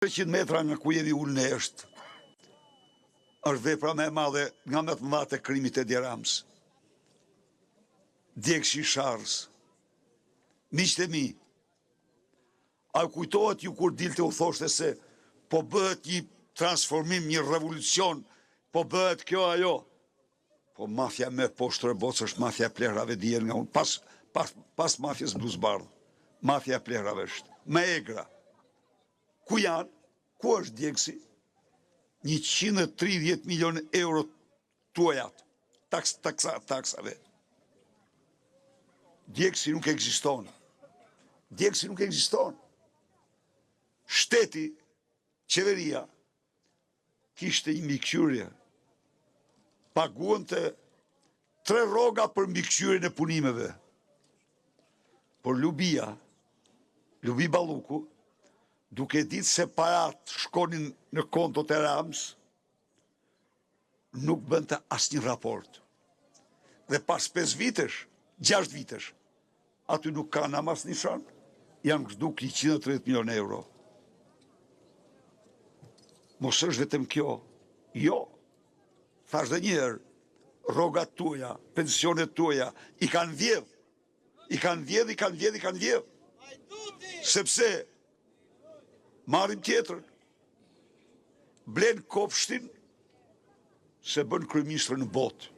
300 metra nga ku jemi unë në është vepra me madhe nga më të mëdha e krimit e Edi Rams. Djegëshi Sharës. Miqtë e mi, a kujtohet ju kur dilte u thoshte se po bëhet një transformim, një revolucion, po bëhet kjo ajo. Po mafja me poshtër e bocë është mafja e plehrave dijen nga unë, pas mafjes bluzbardh. Mafja e plehrave është. Me egra. Ku janë? Ku është djegësi? 130 milion euro tuajat. Taksave. Djegësi nuk ekziston. Djegësi nuk ekziston. Shteti, qeveria, kishte një mbikëqyrje. Paguante 3 rroga për mbikëqyrjen e punimeve. Por Lubi Balluku, duke ditë se parat shkonin në kontot e Rams, nuk bënte asnjë raport. Dhe pas 5 vitesh, 6 vitesh, aty nuk ka nam as nishan, janë zhduk 130 milion euro. Mos është vetëm kjo. Jo. Thash dhe njëherë, rrogat tuaja, pensionet tuaja, i kanë vjedh. I kanë vjedh. Sepse marrim tjetër. Blen kopshtin se bën kryeministër në botë.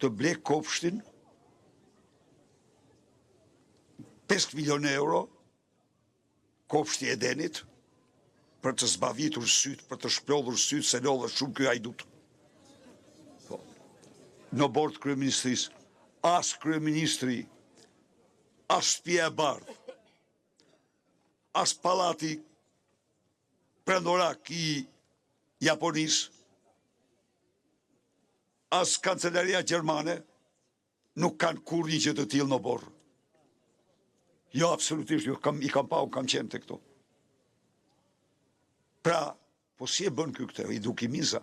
Të ble kopshtin 5 milion euro, kopshti e Edenit, për të zbavitur sytë, për të shplodhur sytë, se lodhë shumë kjo hajdut. Në bord kryeministris, as kryeministri, as shtëpia e bardhë, as pallati prendorak i Japonisë, as kancelaria gjermane, nuk kanë kur një që të tillë në borë. Jo, absolutisht, i kam pa, kam qenë të këto. Pra, po si e bën këtë, i duki miza.